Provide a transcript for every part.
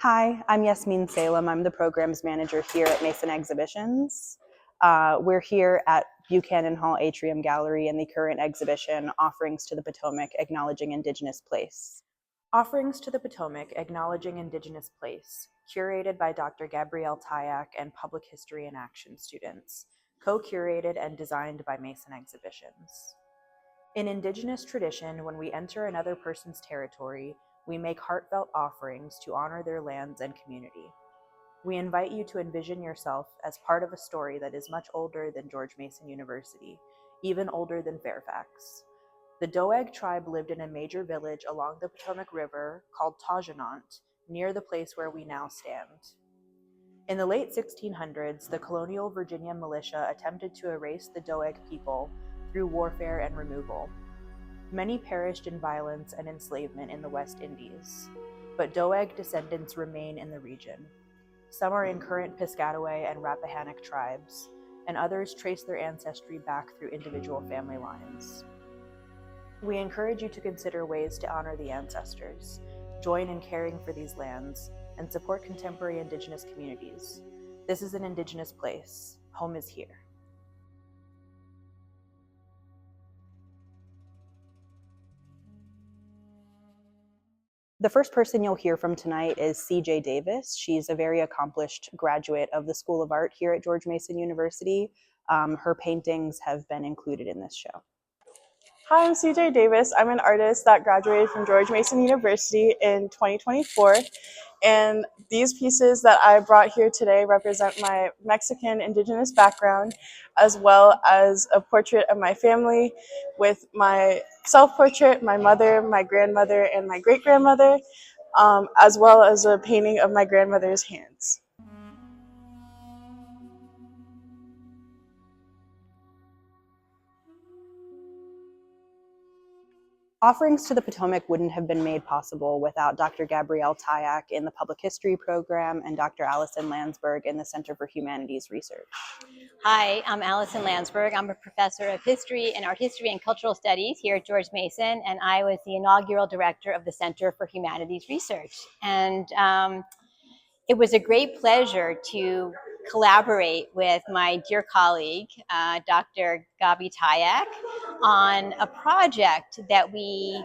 Hi, I'm Yasmin Salem. I'm the programs manager here at Mason Exhibitions. We're here at Buchanan Hall Atrium Gallery in the current exhibition, Offerings to the Potomac, Acknowledging Indigenous Place. Offerings to the Potomac, Acknowledging Indigenous Place, curated by Dr. Gabrielle Tayac and Public History and Action students, co-curated and designed by Mason Exhibitions. In Indigenous tradition, when we enter another person's territory, we make heartfelt offerings to honor their lands and community. We invite you to envision yourself as part of a story that is much older than George Mason University, even older than Fairfax. The Doeg Tribe lived in a major village along the Potomac River called Tauj-ah-nahnt, near the place where we now stand. In the late 1600s, the colonial Virginia militia attempted to erase the Doeg people through warfare and removal. Many perished in violence and enslavement in the West Indies, but Doeg descendants remain in the region. Some are in current Piscataway and Rappahannock tribes, and others trace their ancestry back through individual family lines. We encourage you to consider ways to honor the ancestors, join in caring for these lands, and support contemporary Indigenous communities. This is an Indigenous place. Home is here. The first person you'll hear from tonight is C.J. Davis. She's a very accomplished graduate of the School of Art here at George Mason University. Her paintings have been included in this show. Hi, I'm CJ Davis. I'm an artist that graduated from George Mason University in 2024. And these pieces that I brought here today represent my Mexican indigenous background, as well as a portrait of my family with my self-portrait, my mother, my grandmother, and my great-grandmother, as well as a painting of my grandmother's hands. Offerings to the Potomac wouldn't have been made possible without Dr. Gabrielle Tayac in the Public History program and Dr. Allison Landsberg in the Center for Humanities Research. Hi, I'm Allison Landsberg. I'm a professor of history and art history and cultural studies here at George Mason, and I was the inaugural director of the Center for Humanities Research. And it was a great pleasure to collaborate with my dear colleague, Dr. Gabi Tayac, on a project that we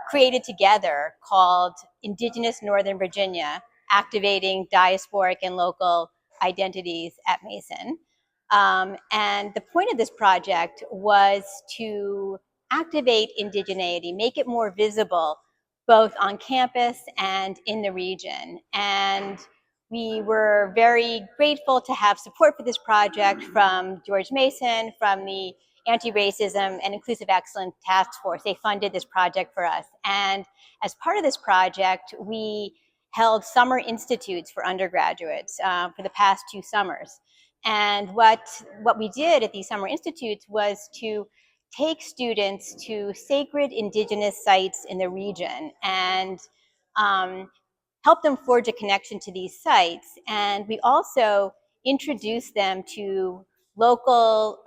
created together called Indigenous Northern Virginia, Activating Diasporic and Local Identities at Mason. And the point of this project was to activate indigeneity, make it more visible, both on campus and in the region. And we were very grateful to have support for this project from George Mason, from the Anti-Racism and Inclusive Excellence Task Force. They funded this project for us. And as part of this project, we held summer institutes for undergraduates for the past 2 summers. And what we did at these summer institutes was to take students to sacred indigenous sites in the region and help them forge a connection to these sites. And we also introduced them to local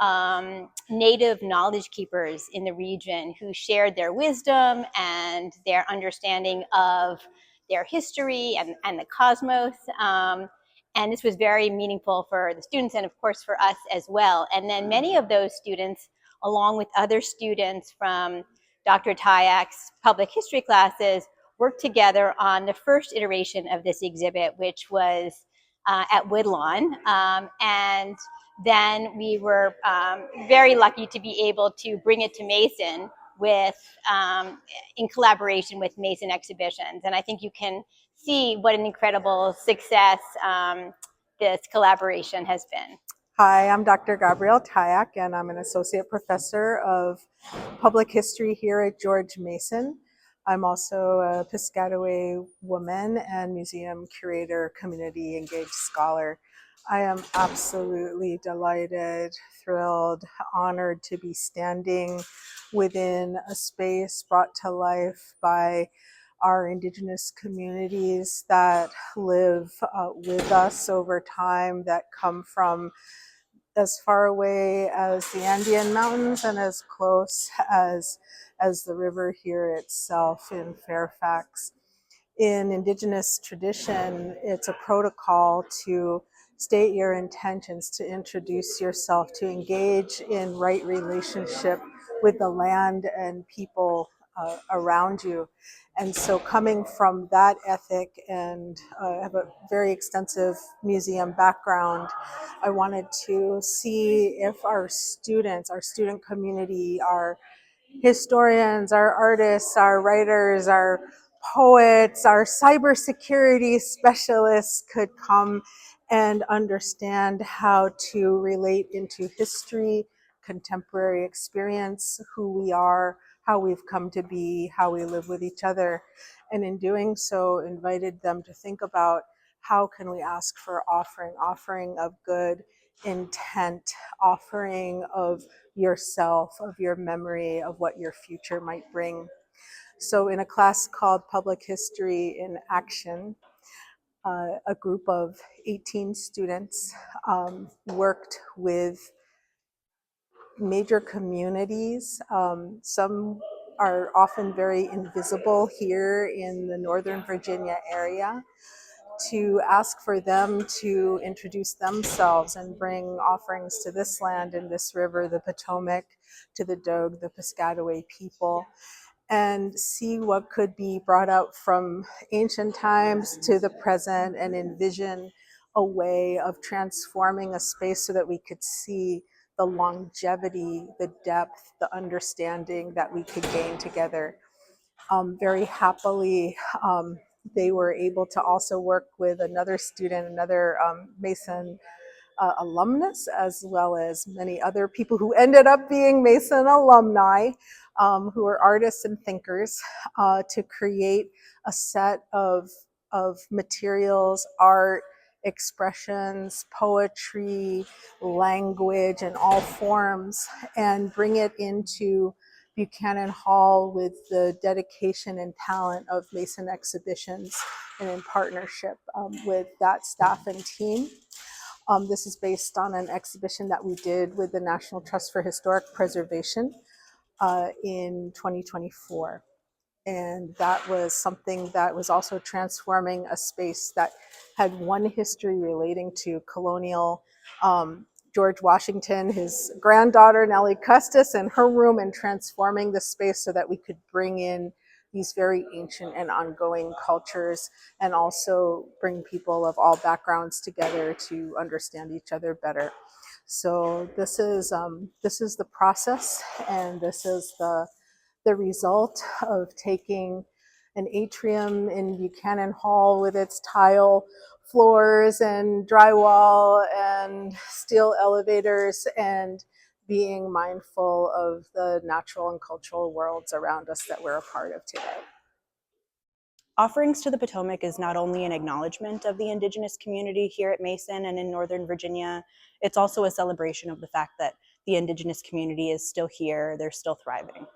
native knowledge keepers in the region who shared their wisdom and their understanding of their history and the cosmos. And this was very meaningful for the students and of course for us as well. And then many of those students, along with other students from Dr. Tayac's public history classes, worked together on the first iteration of this exhibit, which was at Woodlawn. And then we were very lucky to be able to bring it to Mason with, in collaboration with Mason Exhibitions. And I think you can see what an incredible success this collaboration has been. Hi, I'm Dr. Gabrielle Tayac, and I'm an associate professor of public history here at George Mason. I'm also a Piscataway woman and museum curator, community engaged scholar. I am absolutely delighted, thrilled, honored to be standing within a space brought to life by our Indigenous communities that live with us over time, that come from as far away as the Andean Mountains and as close as the river here itself in Fairfax. In Indigenous tradition, it's a protocol to state your intentions, to introduce yourself, to engage in right relationship with the land and people around you. And so coming from that ethic, and I have a very extensive museum background, I wanted to see if our students, our student community, our historians, our artists, our writers, our poets, our cybersecurity specialists could come and understand how to relate into history, contemporary experience, who we are, how we've come to be, how we live with each other. And in doing so, invited them to think about how can we ask for offering of good intent, offering of yourself, of your memory, of what your future might bring. So in a class called Public History in Action, a group of 18 students worked with major communities. Some are often very invisible here in the Northern Virginia area, to ask for them to introduce themselves and bring offerings to this land and this river, the Potomac, to the Doeg, the Piscataway people, and see what could be brought out from ancient times to the present and envision a way of transforming a space so that we could see the longevity, the depth, the understanding that we could gain together. Very happily, they were able to also work with another student, another Mason alumnus, as well as many other people who ended up being Mason alumni, who are artists and thinkers, to create a set of materials, art, expressions, poetry, language in all forms, and bring it into Buchanan Hall with the dedication and talent of Mason Exhibitions, and in partnership with that staff and team. This is based on an exhibition that we did with the National Trust for Historic Preservation in 2024. And that was something that was also transforming a space that had one history relating to colonial George Washington, his granddaughter Nellie Custis, and her room, and transforming the space so that we could bring in these very ancient and ongoing cultures, and also bring people of all backgrounds together to understand each other better. So this is the process, and this is the result of taking an atrium in Buchanan Hall with its tile floors and drywall and steel elevators, and being mindful of the natural and cultural worlds around us that we're a part of today. Offerings to the Potomac is not only an acknowledgement of the Indigenous community here at Mason and in Northern Virginia, it's also a celebration of the fact that the Indigenous community is still here, they're still thriving.